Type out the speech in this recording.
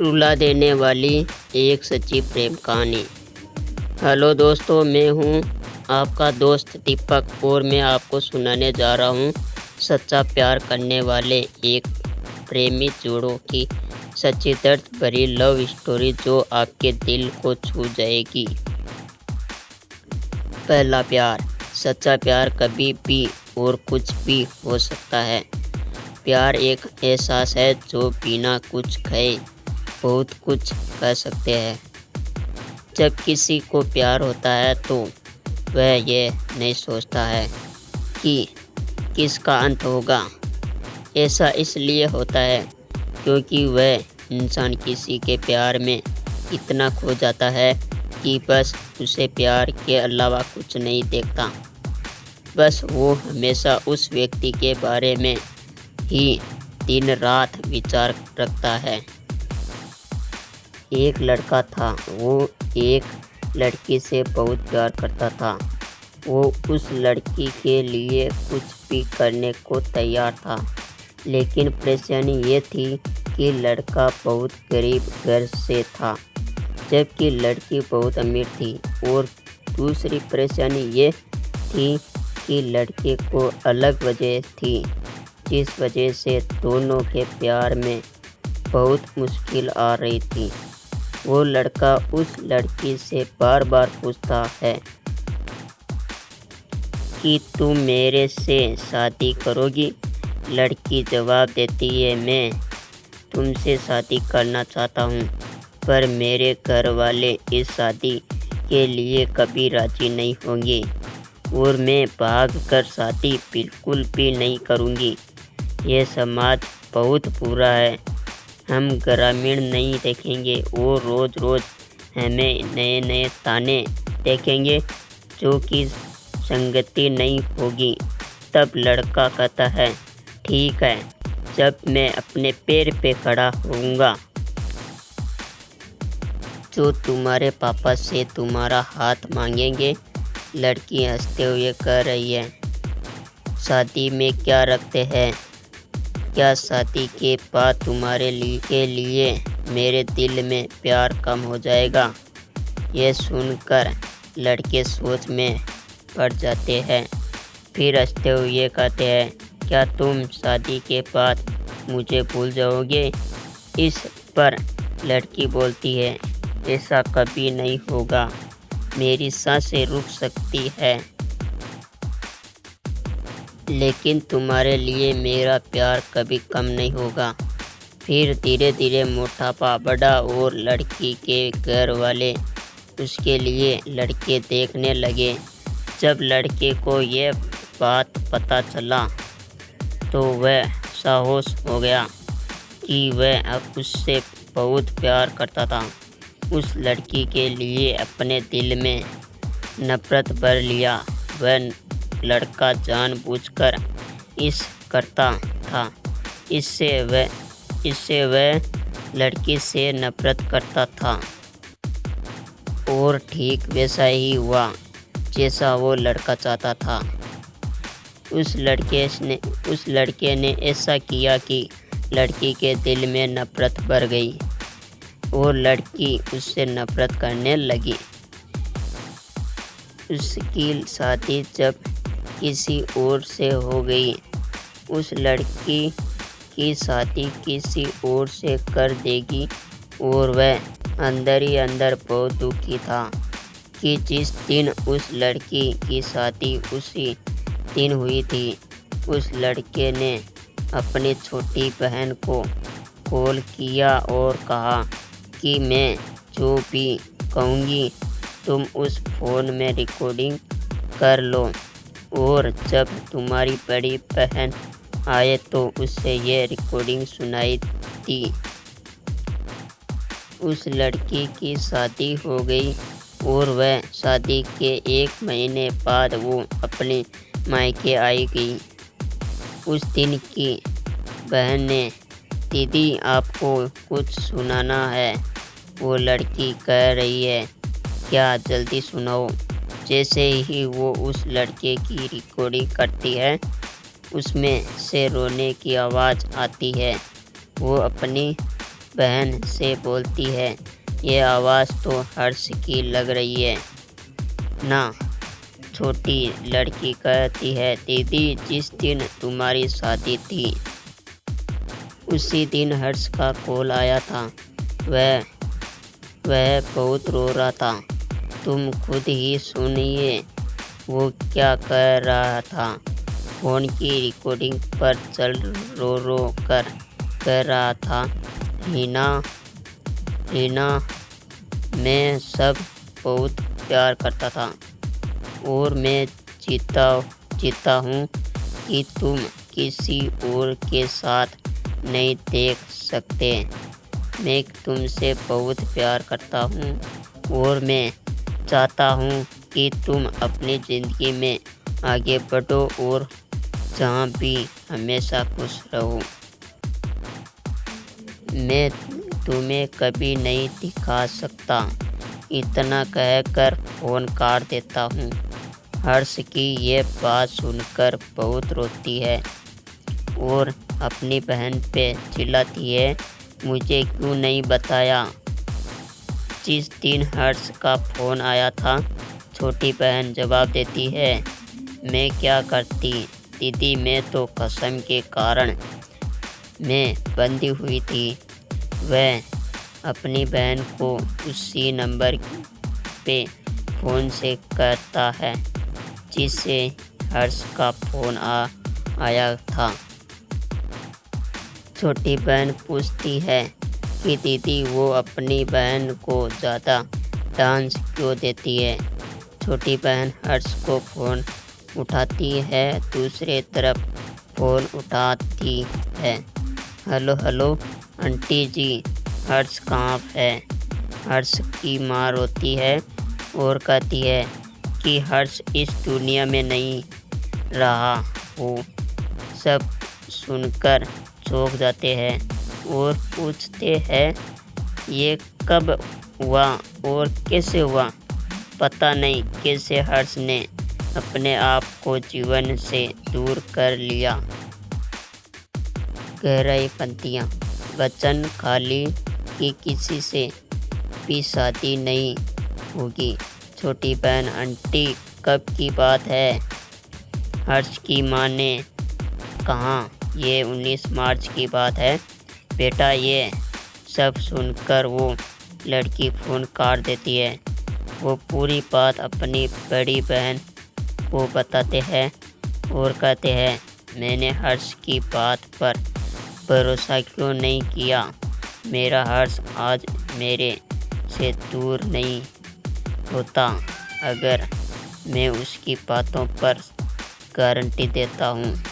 रुला देने वाली एक सच्ची प्रेम कहानी। हेलो दोस्तों, मैं हूं आपका दोस्त दीपक और मैं आपको सुनाने जा रहा हूं सच्चा प्यार करने वाले एक प्रेमी जोड़ों की सच्ची दर्द भरी लव स्टोरी जो आपके दिल को छू जाएगी। पहला प्यार। सच्चा प्यार कभी भी और कुछ भी हो सकता है। प्यार एक एहसास है जो बिना कुछ कहे बहुत कुछ कह सकते हैं। जब किसी को प्यार होता है तो वह ये नहीं सोचता है कि किसका अंत होगा। ऐसा इसलिए होता है क्योंकि वह इंसान किसी के प्यार में इतना खो जाता है कि बस उसे प्यार के अलावा कुछ नहीं देखता। बस वो हमेशा उस व्यक्ति के बारे में ही दिन रात विचार रखता है। एक लड़का था, वो एक लड़की से बहुत प्यार करता था। वो उस लड़की के लिए कुछ भी करने को तैयार था, लेकिन परेशानी ये थी कि लड़का बहुत गरीब घर से था जबकि लड़की बहुत अमीर थी। और दूसरी परेशानी ये थी कि लड़के को अलग वजह थी जिस वजह से दोनों के प्यार में बहुत मुश्किल आ रही थी। वो लड़का उस लड़की से बार बार पूछता है कि तुम मेरे से शादी करोगी। लड़की जवाब देती है, मैं तुमसे शादी करना चाहता हूँ, पर मेरे घर वाले इस शादी के लिए कभी राजी नहीं होंगे और मैं भाग कर शादी बिल्कुल भी नहीं करूँगी। यह समाज बहुत बुरा है। हम ग्रामीण नहीं देखेंगे और रोज़ रोज़ हमें नए नए ताने देखेंगे जो कि संगति नहीं होगी। तब लड़का कहता है, ठीक है, जब मैं अपने पैर पे खड़ा होऊंगा जो तुम्हारे पापा से तुम्हारा हाथ मांगेंगे। लड़की हंसते हुए कह रही है, शादी में क्या रखते हैं? क्या शादी के बाद तुम्हारे लिए मेरे दिल में प्यार कम हो जाएगा? यह सुनकर लड़के सोच में पड़ जाते हैं। फिर हंसते हुए कहते हैं, क्या तुम शादी के बाद मुझे भूल जाओगे? इस पर लड़की बोलती है, ऐसा कभी नहीं होगा। मेरी सांसें रुक सकती है, लेकिन तुम्हारे लिए मेरा प्यार कभी कम नहीं होगा। फिर धीरे धीरे मोटापा बढ़ा और लड़की के घर वाले उसके लिए लड़के देखने लगे। जब लड़के को यह बात पता चला तो वह साहोश हो गया कि वह अब उससे बहुत प्यार करता था। उस लड़की के लिए अपने दिल में नफरत भर लिया। वह लड़का जानबूझकर इस करता था, इससे वह लड़की से नफरत करता था। और ठीक वैसा ही हुआ जैसा वो लड़का चाहता था। उस लड़के ने ऐसा किया कि लड़की के दिल में नफरत भर गई और लड़की उससे नफरत करने लगी। उसकी शादी जब किसी और से हो गई, उस लड़की की शादी किसी और से कर देगी और वह अंदर ही अंदर बहुत दुखी था कि जिस दिन उस लड़की की शादी उसी दिन हुई थी। उस लड़के ने अपनी छोटी बहन को कॉल किया और कहा कि मैं जो भी कहूँगी तुम उस फ़ोन में रिकॉर्डिंग कर लो और जब तुम्हारी बड़ी बहन आए तो उससे ये रिकॉर्डिंग सुनाई दी। उस लड़की की शादी हो गई और वह शादी के 1 महीने बाद वो अपने मायके आई गई। उस दिन की बहन ने, दीदी आपको कुछ सुनाना है। वो लड़की कह रही है, क्या, जल्दी सुनाओ। जैसे ही वो उस लड़के की रिकॉर्डिंग करती है उसमें से रोने की आवाज़ आती है। वो अपनी बहन से बोलती है, ये आवाज़ तो हर्ष की लग रही है ना। छोटी लड़की कहती है, दीदी जिस दिन तुम्हारी शादी थी उसी दिन हर्ष का कॉल आया था। वह बहुत रो रहा था। तुम खुद ही सुनिए वो क्या कह रहा था। फ़ोन की रिकॉर्डिंग पर चल रो रो कर कह रहा था, रीना मैं सब बहुत प्यार करता था और मैं जीता हूँ कि तुम किसी और के साथ नहीं देख सकते। मैं तुमसे बहुत प्यार करता हूँ और मैं चाहता हूँ कि तुम अपनी ज़िंदगी में आगे बढ़ो और जहाँ भी हमेशा खुश रहो। मैं तुम्हें कभी नहीं दिखा सकता। इतना कहकर फ़ोन काट देता हूँ। हर्ष की ये बात सुनकर बहुत रोती है और अपनी बहन पे चिल्लाती है, मुझे क्यों नहीं बताया। जिस दिन हर्ष का फ़ोन आया था, छोटी बहन जवाब देती है, मैं क्या करती दीदी, मैं तो कसम के कारण में बंधी हुई थी। वह अपनी बहन को उसी नंबर पे फ़ोन से करता है जिससे हर्ष का फ़ोन आया था। छोटी बहन पूछती है कि दीदी वो अपनी बहन को ज़्यादा डांस क्यों देती है। छोटी बहन हर्ष को फ़ोन उठाती है, दूसरे तरफ फ़ोन उठाती है, हेलो आंटी जी, हर्ष कहाँ है। हर्ष की माँ रोती है और कहती है कि हर्ष इस दुनिया में नहीं रहा। वो सब सुनकर चौंक जाते हैं और पूछते हैं, ये कब हुआ और कैसे हुआ। पता नहीं कैसे हर्ष ने अपने आप को जीवन से दूर कर लिया। गहराई पंक्तियाँ, वचन खाली कि किसी से भी शादी नहीं होगी। छोटी बहन, आंटी कब की बात है। हर्ष की माँ ने कहा, ये 19 मार्च की बात है बेटा। ये सब सुनकर वो लड़की फ़ोन काट देती है। वो पूरी बात अपनी बड़ी बहन को बताते हैं और कहते हैं, मैंने हर्ष की बात पर भरोसा क्यों नहीं किया। मेरा हर्ष आज मेरे से दूर नहीं होता अगर मैं उसकी बातों पर गारंटी देता हूँ।